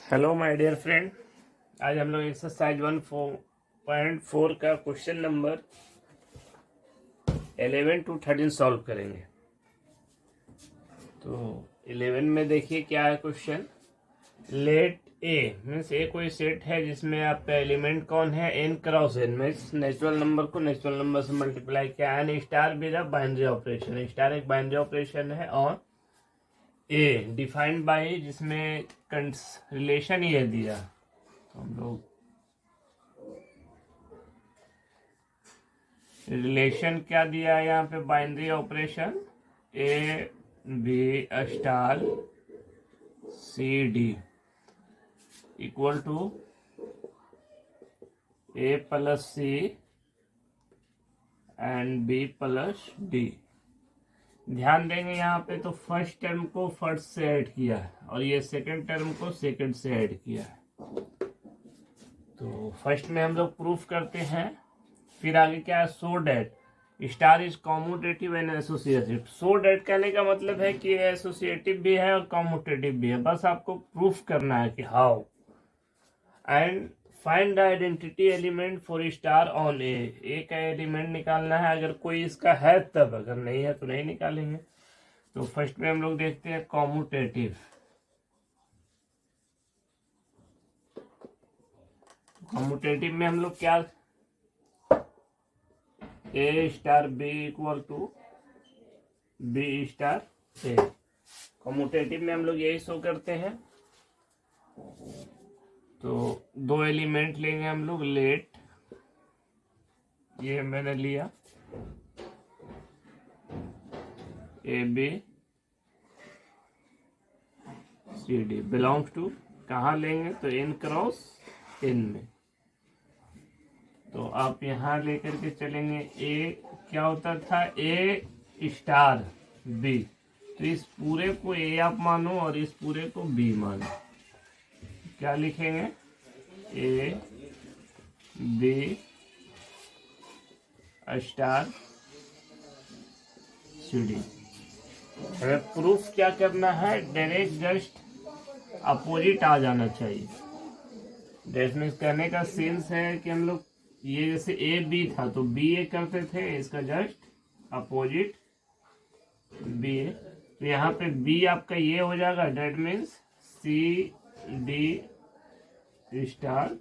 Hello my dear friend, आज हम लोग एक्सरसाइज 1.4 का क्वेश्चन नंबर 11 to 13 सॉल्व करेंगे। तो 11 में देखिए क्या है क्वेश्चन। लेट ए मीन्स ए कोई सेट है जिसमें आपका एलिमेंट कौन है, n cross n means natural number को नेचुरल नंबर से मल्टीप्लाई किया। एन स्टार भी बाइनरी ऑपरेशन, स्टार एक बाइनरी ऑपरेशन है। और ए डिफाइंड बाई जिसमें रिलेशन ये दिया, तो हम लोग रिलेशन क्या दिया है यहाँ पे, binary operation A B star C D equal to A plus C and B plus D. ध्यान देंगे यहाँ पे तो फर्स्ट टर्म को फर्स्ट से ऐड किया है और ये सेकंड टर्म को सेकंड से ऐड किया है। तो फर्स्ट में हम लोग प्रूफ करते हैं, फिर आगे क्या है, so that star is commutative and associative. So that कहने का मतलब है कि एसोसिएटिव भी है और कॉम्यूटेटिव भी है, बस आपको प्रूफ करना है कि how. And find the identity element for star on A का एलिमेंट निकालना है, अगर कोई इसका है तब, अगर नहीं है तो नहीं निकालेंगे। तो फर्स्ट में हम लोग देखते हैं कॉम्यूटेटिव। कॉम्यूटेटिव में हम लोग क्या, A star B equal to B star A. Commutative में हम लोग यही शो करते हैं। तो दो एलिमेंट लेंगे हम लोग, लेट ये मैंने लिया A B C D belongs to, कहाँ लेंगे तो n क्रॉस n में। तो आप यहाँ लेकर के चलेंगे, ए क्या होता था, ए स्टार बी, तो इस पूरे को ए आप मानो और इस पूरे को बी मानो। क्या लिखेंगे, A B star C D. हमें प्रूफ क्या करना है, डायरेक्ट जस्ट अपोजिट आ जाना चाहिए। दैट मीन्स कहने का सेंस है कि हम लोग ये जैसे ए बी था तो बी ए करते थे, इसका जस्ट अपोजिट बी ए। तो यहाँ पे बी आपका ये हो जाएगा, that means C D star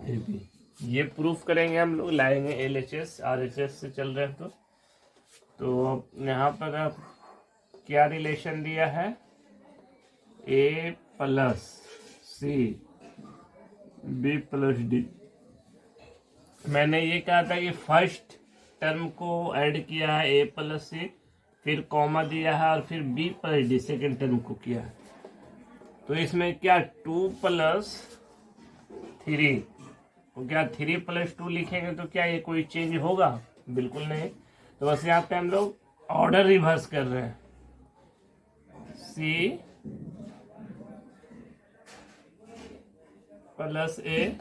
A B. ये प्रूफ करेंगे हम लोग, लाएंगे LHS RHS से चल रहे हैं। तो यहाँ पर आप क्या रिलेशन दिया है, A plus C B plus D. मैंने ये कहा था कि फर्स्ट टर्म को ऐड किया है ए प्लस सी, फिर कॉमा दिया है और फिर B plus D second term को किया है। तो इसमें क्या 2 प्लस 3, तो क्या 3 प्लस 2 लिखेंगे तो क्या ये कोई चेंज होगा, बिल्कुल नहीं। तो बस यहाँ पे हम लोग ऑर्डर रिवर्स कर रहे हैं, सी प्लस ए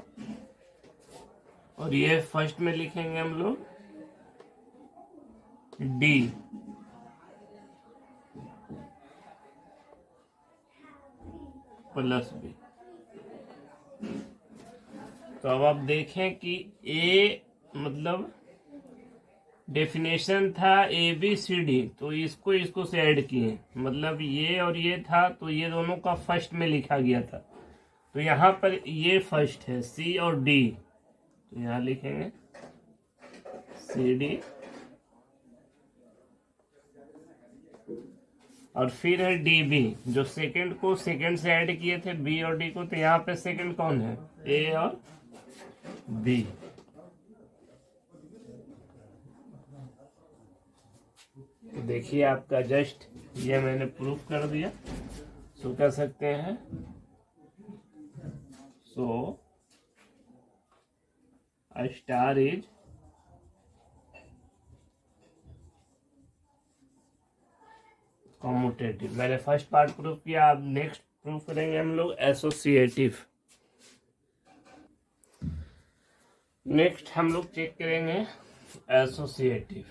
और ये फर्स्ट में लिखेंगे हम लोग डी प्लस बी। तो अब आप देखें कि ए मतलब डेफिनेशन था ए बी सी डी, तो इसको से ऐड किए, मतलब ये और ये था तो ये दोनों का फर्स्ट में लिखा गया था। तो यहाँ पर ये फर्स्ट है सी और डी, तो यहाँ लिखेंगे सी डी और फिर है डी बी, जो सेकंड को सेकंड से ऐड किए थे बी और डी को। तो यहाँ पे सेकंड कौन है, ए और बी। तो देखिए आपका जस्ट ये मैंने प्रूफ कर दिया। सो कह सकते हैं, सो a star is कॉम्यूटेटिव। मैंने फर्स्ट पार्ट प्रूफ किया, अब नेक्स्ट प्रूफ करेंगे हम लोग एसोसिएटिव। नेक्स्ट हम लोग चेक करेंगे एसोसिएटिव।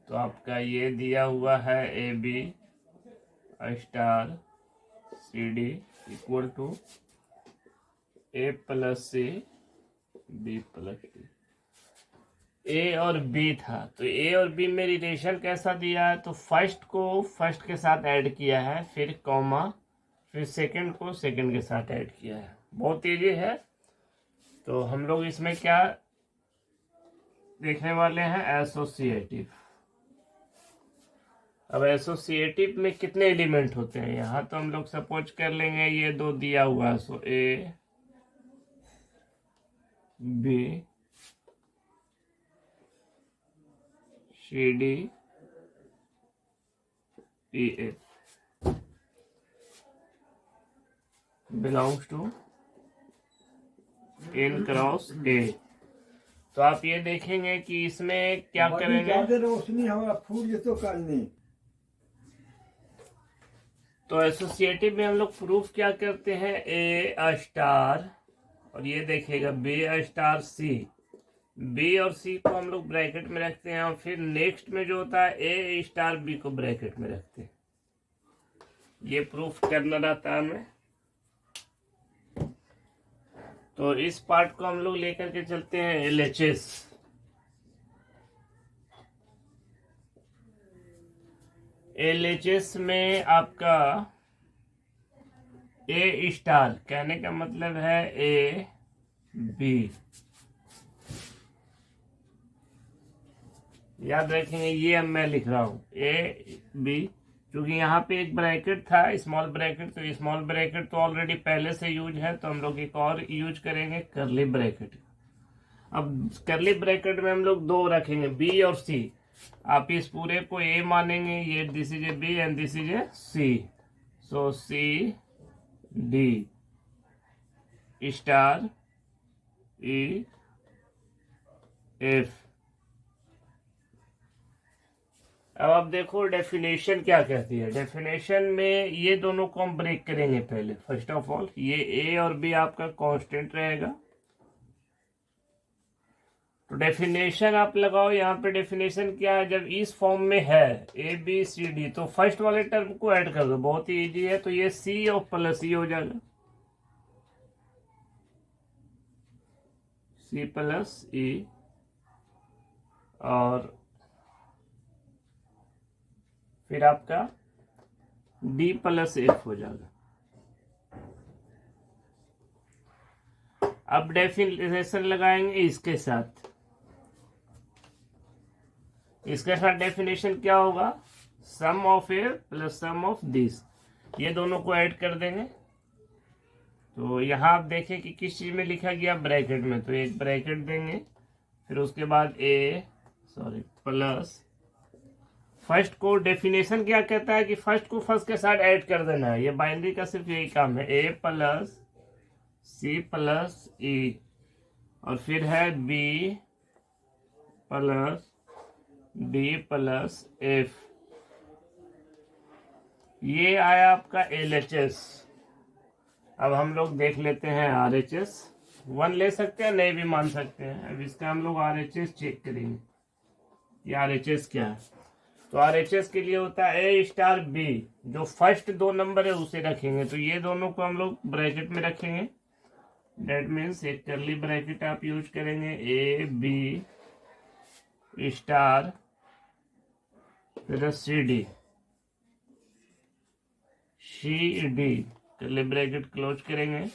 तो आपका ये दिया हुआ है A B star C D equal to A plus C B plus D. A और बी था, तो ए और बी में रिलेशन कैसा दिया है, तो फर्स्ट को फर्स्ट के साथ ऐड किया है, फिर कॉमा, फिर सेकंड को सेकंड के साथ ऐड किया है। बहुत इजी है। तो हम लोग इसमें क्या देखने वाले हैं, एसोसिएटिव। अब एसोसिएटिव में कितने एलिमेंट होते हैं, यहाँ तो हम लोग सपोज कर लेंगे ये दो दिया हुआ है, so A B C D E F belongs to N cross A. तो आप ये देखेंगे कि इसमें क्या करेंगे, रोशनी हमारा फूल ये तो करनी। तो एसोसिएटिव में हम लोग प्रूफ क्या करते हैं, ए स्टार और ये देखिएगा बी स्टार सी, बी और सी को हम लोग ब्रैकेट में रखते हैं और फिर नेक्स्ट में जो होता है ए स्टार बी को ब्रैकेट में रखते हैं। ये प्रूफ करना रहता है हमें। तो इस पार्ट को हम लोग लेकर के चलते हैं एलएचएस। एलएचएस में आपका ए स्टार कहने का मतलब है ए बी, याद रखेंगे ये अब मैं लिख रहा हूं ए बी, क्योंकि यहाँ पे एक ब्रैकेट था स्मॉल ब्रैकेट, तो स्मॉल ब्रैकेट तो ऑलरेडी पहले से यूज है, तो हम लोग एक और यूज करेंगे करली ब्रैकेट। अब करली ब्रैकेट में हम लोग दो रखेंगे बी और सी। आप इस पूरे को ए मानेंगे, ये this is A B and this is A C, so C D star E F. अब आप देखो डेफिनेशन क्या कहती है। डेफिनेशन में ये दोनों को हम ब्रेक करेंगे पहले। फर्स्ट ऑफ ऑल ये ए और बी आपका कांस्टेंट रहेगा, तो डेफिनेशन आप लगाओ। यहाँ पे डेफिनेशन क्या है, जब इस फॉर्म में है ए बी सी डी, तो फर्स्ट वाले टर्म को ऐड कर दो, बहुत ही इजी है। तो ये सी और प्लस ई हो जाएगा, सी प्लस ई, और फिर आपका डी प्लस एफ हो जाएगा। अब डेफिनेशन लगाएंगे इसके साथ, इसके साथ डेफिनेशन क्या होगा, sum of A plus sum of this, ये दोनों को ऐड कर देंगे। तो यहाँ आप देखें कि किस चीज में लिखा गया, ब्रैकेट में, तो एक ब्रैकेट देंगे, फिर उसके बाद प्लस फर्स्ट को। डेफिनेशन क्या कहता है कि फर्स्ट को फर्स्ट के साथ ऐड कर देना है, ये बाइनरी का सिर्फ यही काम है, ए प्लस सी प्लस ई, और फिर है B plus D plus F. ये आया आपका एलएचएस। अब हम लोग देख लेते हैं आरएचएस। 1 ले सकते हैं, नहीं भी मान सकते हैं। अब इसका हम लोग आरएचएस चेक करेंगे कि आरएचएस क्या है। तो आरएचएस के लिए होता है ए स्टार बी, जो फर्स्ट दो नंबर है उसे रखेंगे, तो ये दोनों को हम लोग ब्रैकेट में रखेंगे। डेट मीन्स एक करली ब्रैकेट आप यूज करेंगे, ए बी स्टार फिर C D, C D curly bracket close करेंगे।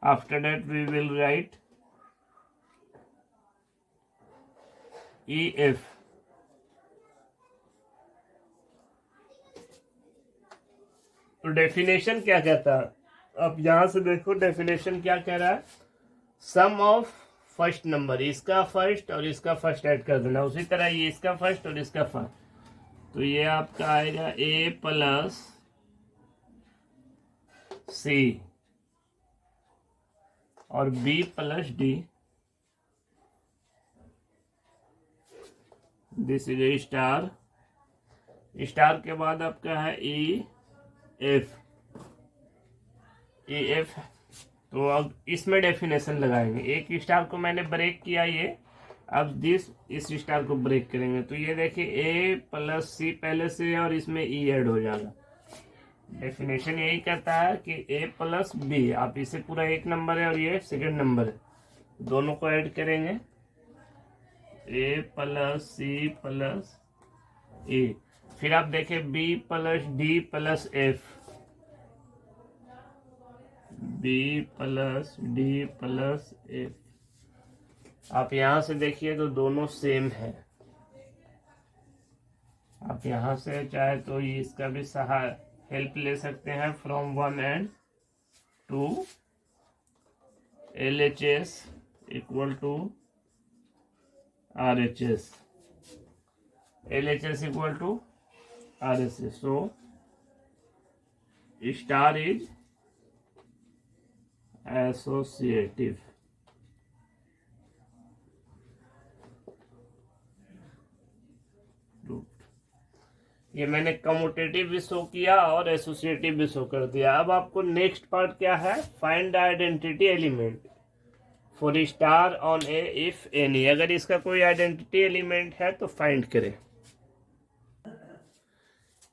After that we will write E F. तो डेफिनेशन क्या कहता है, अब यहां से देखो डेफिनेशन क्या कह रहा है, सम ऑफ फर्स्ट नंबर, इसका फर्स्ट और इसका फर्स्ट ऐड कर देना, उसी तरह ये इसका फर्स्ट और इसका फर्स्ट, तो ये आपका आएगा ए प्लस सी और B plus D, this is A star. Star के बाद आपका है ई एफ, ए एफ। तो अब इसमें डेफिनेशन लगाएंगे, एक स्टार को मैंने ब्रेक किया ये, अब इस स्टार को ब्रेक करेंगे, तो ये देखिए ए प्लस सी पहले से और इसमें ई ऐड हो जाएगा, डेफिनेशन यही कहता है कि ए प्लस बी, आप इसे पूरा एक नंबर है और ये सेकंड नंबर है, दोनों को ऐड करेंगे, ए प्लस सी प्लस ए। फिर आप देखें B plus D plus F, B plus D plus F. आप यहां से देखिए तो दोनों सेम है। आप यहां से चाहे तो ये इसका भी हेल्प ले सकते हैं, from 1 and 2 LHS equal to RHS, LHS equal to RHS। So star is associative. ये मैंने कम्यूटेटिव भी शो किया और एसोसिएटिव भी शो कर दिया। अब आपको नेक्स्ट पार्ट क्या है, find the identity element for star on A if any. अगर इसका कोई आइडेंटिटी एलिमेंट है तो फाइंड करें।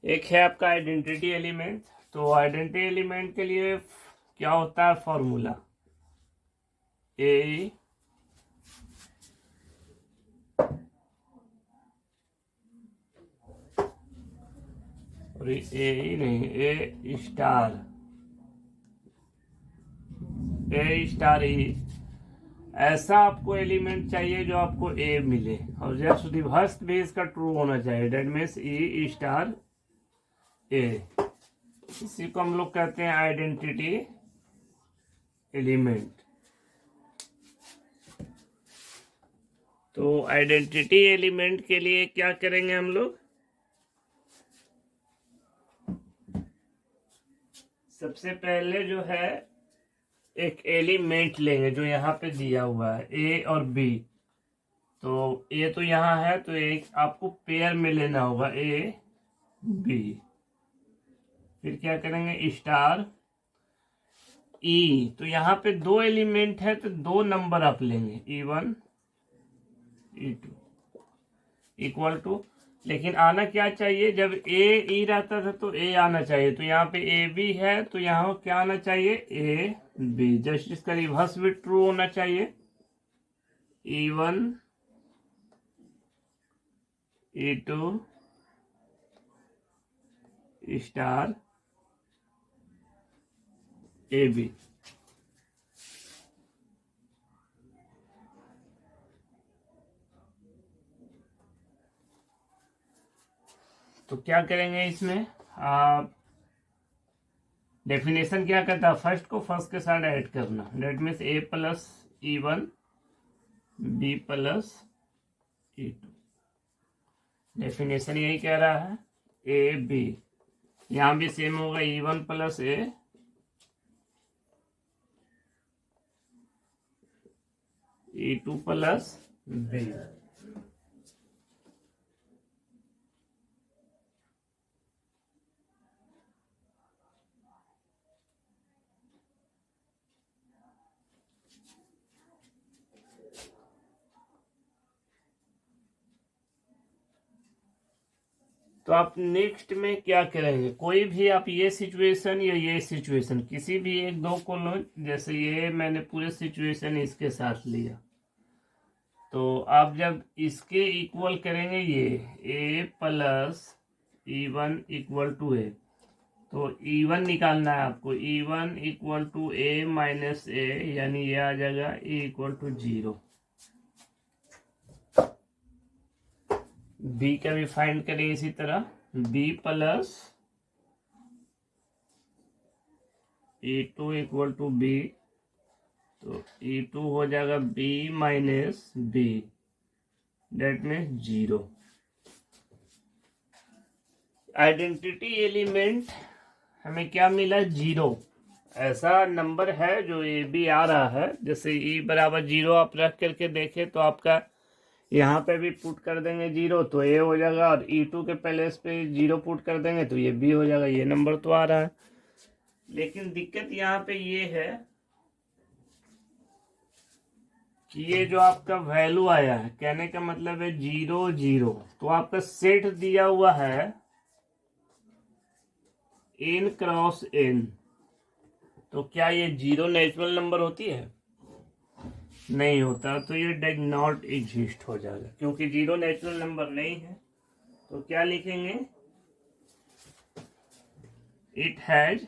एक है आपका आइडेंटिटी एलिमेंट, तो आइडेंटिटी एलिमेंट के लिए क्या होता है फॉर्मूला, ए और ए नहीं, ए स्टार ई। ऐसा आपको एलिमेंट चाहिए जो आपको ए मिले, और जस्ट रिवर्स भी इसका ट्रू होना चाहिए, डेट मीन्स ई स्टार ए। इसी को हम लोग कहते हैं आइडेंटिटी एलिमेंट। तो आइडेंटिटी एलिमेंट के लिए क्या करेंगे हम लोग, सबसे पहले जो है एक एलिमेंट लेंगे जो यहाँ पे दिया हुआ है ए और बी। तो ए तो यहाँ है, तो एक आपको पेयर में लेना होगा ए बी। फिर क्या करेंगे, स्टार ई। तो यहाँ पे दो एलिमेंट है तो दो नंबर आप लेंगे, E1 E2 इक्वल टू, लेकिन आना क्या चाहिए, जब ए ई रहता था तो ए आना चाहिए। तो यहाँ पे ए बी है तो यहाँ क्या आना चाहिए, ए बी। जस्ट इसका रिवर्स भी ट्रू होना चाहिए, E1 E2 star A B. तो क्या करेंगे इसमें, डेफिनेशन क्या कहता है, फर्स्ट को फर्स्ट के साथ ऐड करना, that means A plus E1 B plus E2। Definition यही कह रहा है, ए बी। यहां भी सेम होगा, E1 प्लस ए E2 प्लस बी। तो आप नेक्स्ट में क्या करेंगे, कोई भी आप ये सिचुएशन या ये सिचुएशन किसी भी एक दो को लो, जैसे ये मैंने पूरे सिचुएशन इसके साथ लिया। तो आप जब इसके इक्वल करेंगे ये A plus E1 equal to A, तो E1 निकालना है आपको, E1 equal to A minus A, यानी ये आ जाएगा E इक्वल टू 0। बी का भी फाइंड करें इसी तरह, B plus E2 equal to B, तो E2 हो जाएगा B minus B, that means 0। Identity element हमें क्या मिला, 0। ऐसा नंबर है जो ए बी आ रहा है, जैसे E बराबर 0 आप रख करके देखें तो आपका यहाँ पे भी पुट कर देंगे 0 तो ए हो जाएगा, और E2 के प्लेस पे 0 पुट कर देंगे तो ये बी हो जाएगा। ये नंबर तो आ रहा है, लेकिन दिक्कत यहाँ पे ये है कि ये जो आपका वैल्यू आया है, कहने का मतलब है 0 0, तो आपका सेट दिया हुआ है n क्रॉस n, तो क्या ये जीरो नेचुरल नंबर होती है? नहीं होता, तो ये डज नॉट एग्जिस्ट हो जाएगा, क्योंकि जीरो नेचुरल नंबर नहीं है। तो क्या लिखेंगे? It has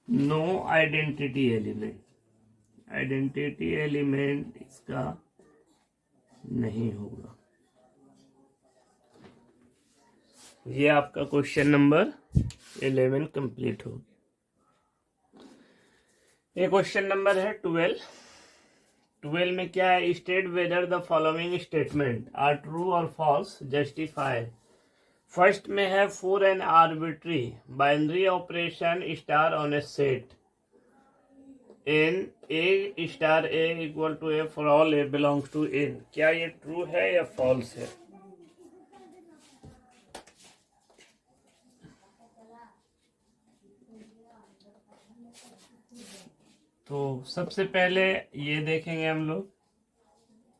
no identity element. Identity element इसका नहीं होगा। ये आपका क्वेश्चन नंबर 11 कंप्लीट हो गया। ये क्वेश्चन नंबर है 12। 12 में क्या है? State whether the following statement are true और फॉल्स, जस्टिफाई। फर्स्ट में है for an arbitrary binary operation star on a set N A star A equal to A for all A belongs to N. क्या ये true है या false है? तो सबसे पहले ये देखेंगे हम लोग,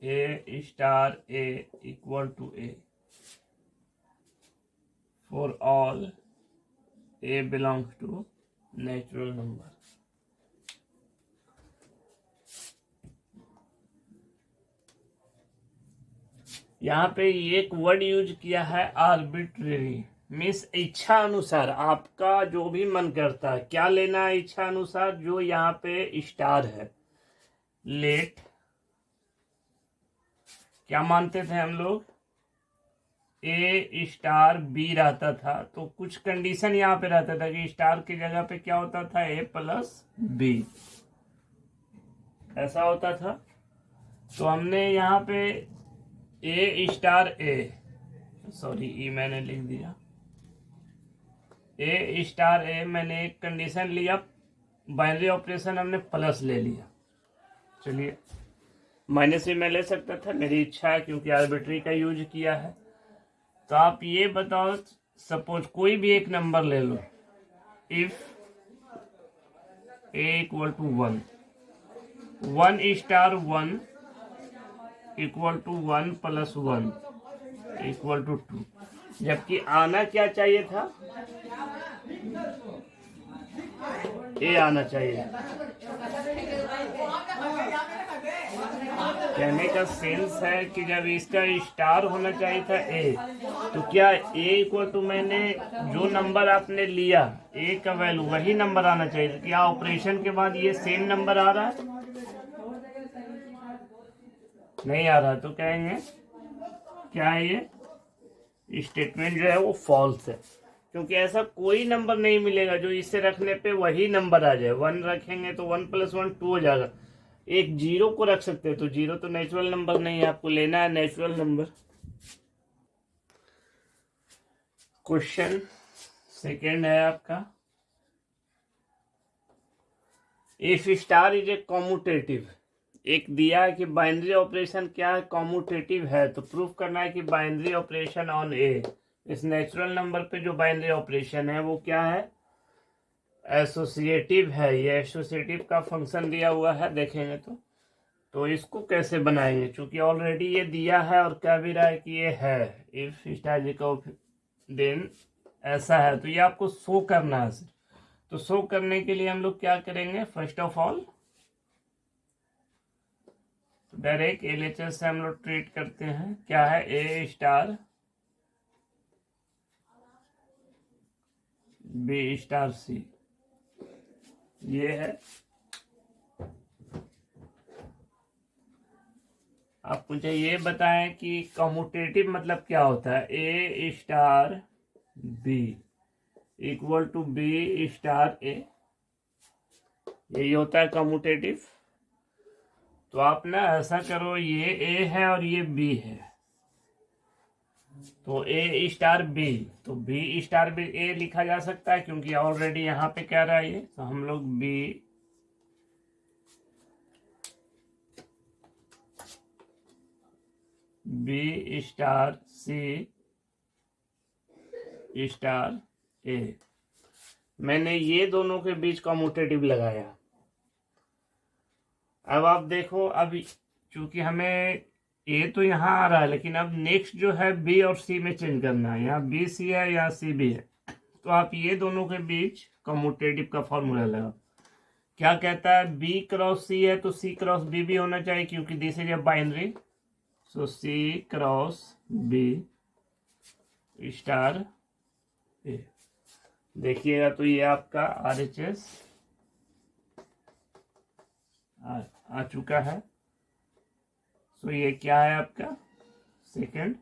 A star A equal to A for all A belongs to natural number. यहाँ पे एक वर्ड यूज किया है आर्बिट्रेरी, मीन्स इच्छा अनुसार, आपका जो भी मन करता है। क्या लेना है इच्छा अनुसार? जो यहाँ पे स्टार है, लेट, क्या मानते थे हम लोग? ए स्टार बी रहता था, तो कुछ कंडीशन यहाँ पे रहता था कि स्टार की जगह पे क्या होता था? ए प्लस बी, ऐसा होता था। तो हमने यहाँ पे ए स्टार ए, सॉरी ई मैंने लिख दिया, ए स्टार ए मैंने एक कंडीशन लिया, बाइनरी ऑपरेशन हमने प्लस ले लिया। चलिए, माइनस भी मैं ले सकता था, मेरी इच्छा है, क्योंकि आर्बिट्री का यूज किया है। तो आप ये बताओ, सपोज कोई भी एक नंबर ले लो, if A equal to 1, 1 star 1 equal to 1 plus 1 equal to 2, जबकि आना क्या चाहिए था? ए आना चाहिए। कहने का सेंस है कि जब इसका स्टार होना चाहिए था ए, तो क्या ए इक्वल टू, मैंने जो नंबर आपने लिया ए का वैल्यू वही नंबर आना चाहिए। क्या ऑपरेशन के बाद ये सेम नंबर आ रहा है? नहीं आ रहा, तो कहेंगे क्या है ये स्टेटमेंट जो है वो फॉल्स है, क्योंकि ऐसा कोई नंबर नहीं मिलेगा जो इसे रखने पे वही नंबर आ जाए। 1 रखेंगे तो 1 प्लस 1 2 हो जाएगा। एक जीरो को रख सकते हैं, तो जीरो तो नेचुरल नंबर नहीं है, आपको लेना है नेचुरल नंबर। क्वेश्चन सेकेंड है आपका, if star is a commutative. एक दिया है कि बाइनरी ऑपरेशन क्या है? कॉम्यूटेटिव है, तो प्रूफ करना है कि बाइनरी ऑपरेशन ऑन ए, इस नेचुरल नंबर पे जो बाइनरी ऑपरेशन है वो क्या है? एसोसिएटिव है। ये एसोसिएटिव का फंक्शन दिया हुआ है, देखेंगे तो इसको कैसे बनाएंगे? क्योंकि ऑलरेडी ये दिया है और कह भी रहा है कि ये है, इफ स्टार का देन ऐसा है, तो ये आपको शो करना है। तो शो करने के लिए हम लोग क्या करेंगे? First of all direct LHS से हम लोग ट्रीट करते हैं। क्या है? ए स्टार बी स्टार सी, ये है। आप मुझे ये बताएं कि कम्यूटेटिव मतलब क्या होता है? A star B equal to B star A, यही होता है कम्यूटेटिव। तो आप ना ऐसा करो, ये ए है और ये बी है, तो ए स्टार बी, तो बी स्टार बी ए लिखा जा सकता है, क्योंकि ऑलरेडी यहाँ पे कह रहा है ये। तो हम लोग बी स्टार सी स्टार ए, मैंने ये दोनों के बीच कम्यूटेटिव लगाया। अब आप देखो, अब चूंकि हमें ए तो यहाँ आ रहा है, लेकिन अब नेक्स्ट जो है बी और सी में चेंज करना है। यहाँ बी सी है, यहाँ सी बी है, तो आप ये दोनों के बीच कम्यूटेटिव का फॉर्मूला लगाओ। क्या कहता है, बी क्रॉस सी है तो सी क्रॉस बी भी होना चाहिए, क्योंकि this is a binary. So C cross B star A. देखिएगा तो ये आपका RHS आ चुका है। सो ये क्या है आपका, सेकंड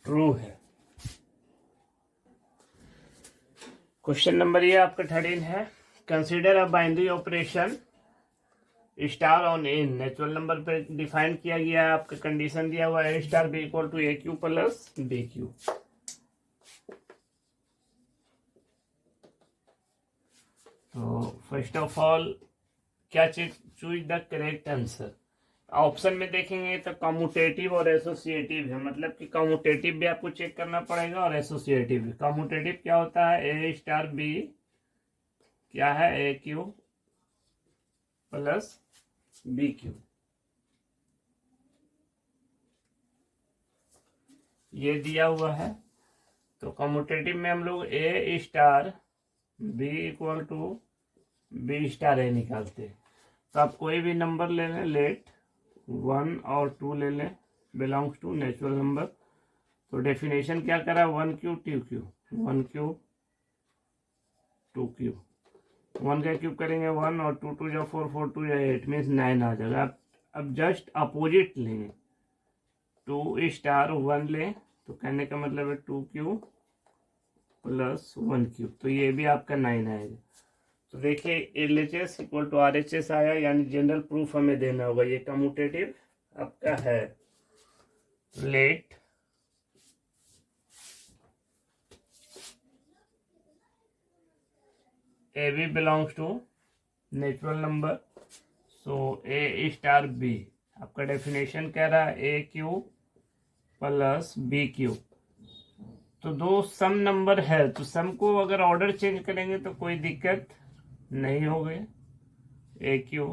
ट्रू है। क्वेश्चन नंबर ये आपका 13 है। Consider a binary operation star on N. Natural number पे डिफाइन किया गया है, आपका कंडीशन दिया हुआ है star B equal to A Q plus B Q. तो फर्स्ट ऑफ ऑल क्या choose the correct answer. Option में देखेंगे तो कम्यूटेटिव और एसोसिएटिव है, मतलब कि कम्यूटेटिव भी आपको चेक करना पड़ेगा और एसोसिएटिव भी। कम्यूटेटिव क्या होता है, ए स्टार बी क्या है, A Q plus B Q. ये दिया हुआ है, तो कम्यूटेटिव में हम लोग A star B equal to B star A निकालते हैं। तो आप कोई भी नंबर ले लें, लेट 1 और 2 ले लें, बिलोंग्स टू नेचुरल नंबर। तो डेफिनेशन क्या करा, 1 क्यू 2 क्यू, 1 क्यू 2 क्यू, 1 का क्यूब करेंगे 1 और 2 2 या 4 4 2 या 8 मीन्स 9 आ जाएगा। अब जस्ट अपोजिट लेंगे, 2 स्टार 1 लें, तो कहने का मतलब है 2 क्यू प्लस 1 क्यूब, तो ये भी आपका 9 आएगा। तो देखिए LHS इक्वल टू RHS आया, यानी जनरल प्रूफ हमें देना होगा। ये कम्यूटेटिव आपका है। Let A B belongs to natural number, so A star B. आपका डेफिनेशन कह रहा है A Q plus B Q. तो दो सम नंबर है, तो सम को अगर ऑर्डर चेंज करेंगे तो कोई दिक्कत नहीं होगी। ए क्यू,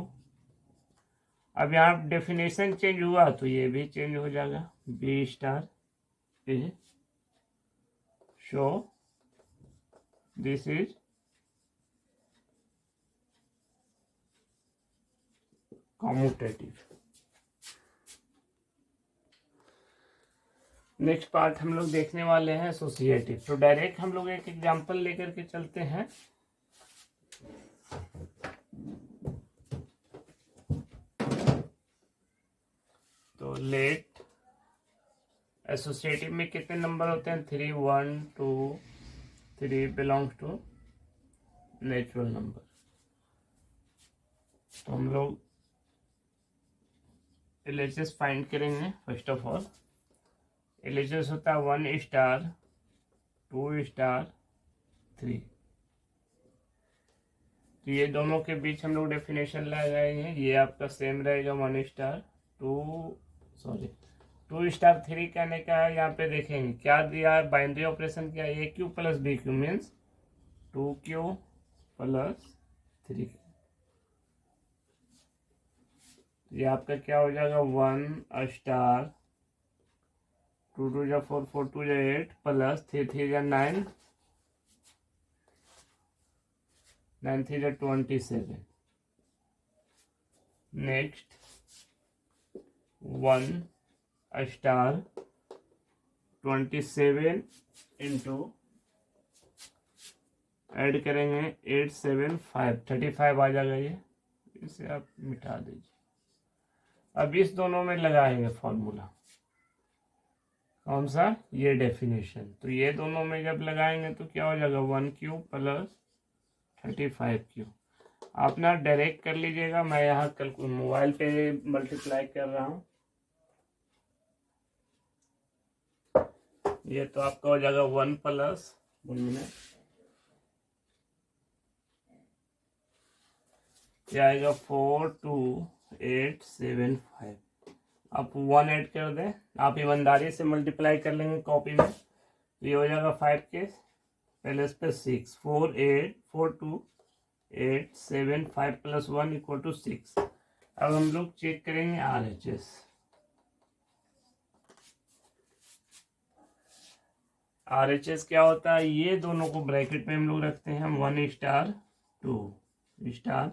अब यहाँ डेफिनेशन चेंज हुआ तो ये भी चेंज हो जाएगा, B star A. Show this is commutative. Next part हम लोग देखने वाले हैं एसोसिएटिव। तो डायरेक्ट हम लोग एक एग्जांपल लेकर के चलते हैं। तो लेट एसोसिएटिव में कितने नंबर होते हैं, 3 1 2 3 बिलोंग्स टू नेचुरल नंबर। तो हम लोग LHS फाइंड करेंगे। फर्स्ट ऑफ ऑल LHS होता है 1 स्टार 2 स्टार 3। तो ये दोनों के बीच हम लोग डेफिनेशन लगाएंगे। ये आपका सेम रहेगा, 1 स्टार 2 स्टार 3 कहने का है। यहाँ पे देखेंगे क्या दिया है, बाइनरी ऑपरेशन क्या है, A Q plus B Q means 2 Q plus 3। ये आपका क्या हो जाएगा, 1 स्टार 2 2 या 4 4 2 या 8 प्लस 3 3 या 9 9 3 या 27। नेक्स्ट 1 स्टार 27 इंटू ऐड करेंगे 8 7 5 35 आ जाएगा। ये इसे आप मिटा दीजिए। अब इस दोनों में लगाएंगे फॉर्मूला, कौन सा, ये डेफिनेशन। तो ये दोनों में जब लगाएंगे तो क्या हो जाएगा, 1 क्यू प्लस 35 क्यू। आप ना डायरेक्ट कर लीजिएगा, मैं यहाँ कल मोबाइल पे मल्टीप्लाई कर रहा हूँ। ये तो आपका हो जाएगा 1 प्लस 1 मिनट, ये आएगा 4 2 8 7 5। आप 1 ऐड कर दें, आप ईमानदारी से मल्टीप्लाई कर लेंगे कॉपी में, तो ये हो जाएगा 5 के पहले इस पे 6 4 8 4 2 8 7 5 प्लस 1 इक्वल टू 6। अब हम लोग चेक करेंगे RHS। RHS क्या होता है, ये दोनों को ब्रैकेट में हम लोग रखते हैं 1 स्टार 2 स्टार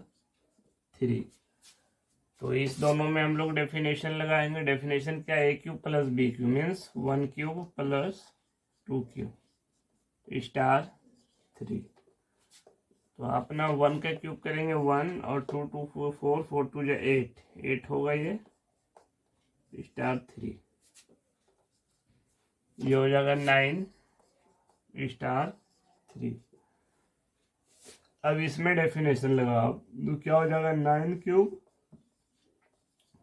3। तो इस दोनों में हम लोग डेफिनेशन लगाएंगे। डेफिनेशन क्या है, a cube plus b cube means 1 cube plus 2 cube star 3। तो अपना 1 का क्यूब करेंगे 1 और 2 2 4 4 4 2 जो 8 होगा ये स्टार 3। ये हो जाएगा 9 स्टार 3। अब इसमें डेफिनेशन लगाओ तो क्या हो जाएगा 9 क्यूब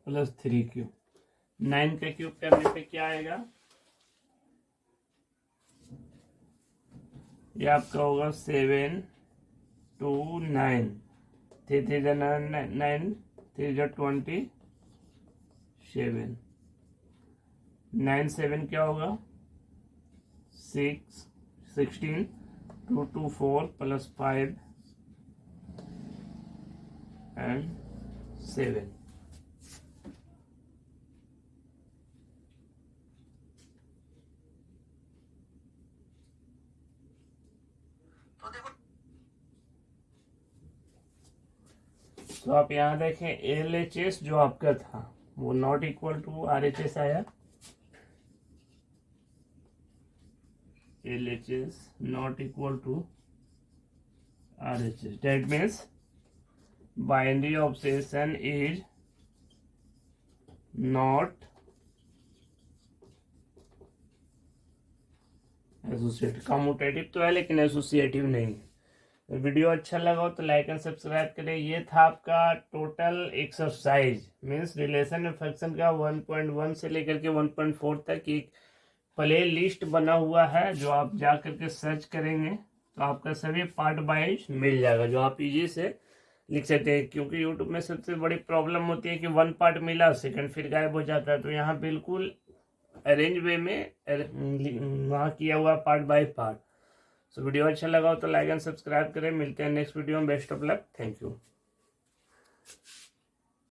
प्लस 3 क्यूब। 9 का क्यूब करने पे क्या आएगा, ये आपका होगा 7 2 9 3 3 9 3 27 9 7 क्या होगा 6 16 2 2 4 प्लस 5 एंड 7। तो आप यहाँ देखें LHS जो आपका था वो नॉट इक्वल टू RHS आया। LHS not equal to RHS. That means binary obsession is not associative. Commutative तो है लेकिन एसोसिएटिव नहीं है। वीडियो अच्छा लगा हो तो लाइक एंड सब्सक्राइब करें। ये था आपका total exercise means relation and function का 1.1 से लेकर के 1.4 तक एक प्ले लिस्ट बना हुआ है जो आप जा करके सर्च करेंगे तो आपका सभी पार्ट वाइज मिल जाएगा, जो आप इजी से लिख सकते हैं। क्योंकि यूट्यूब में सबसे बड़ी प्रॉब्लम होती है कि 1 पार्ट मिला सेकंड फिर गायब हो जाता है। तो यहाँ बिल्कुल अरेंज वे में वहाँ किया हुआ part by part. So video अच्छा लगा हो तो लाइक एंड सब्सक्राइब करें। मिलते हैं नेक्स्ट वीडियो में। Best of luck. Thank you.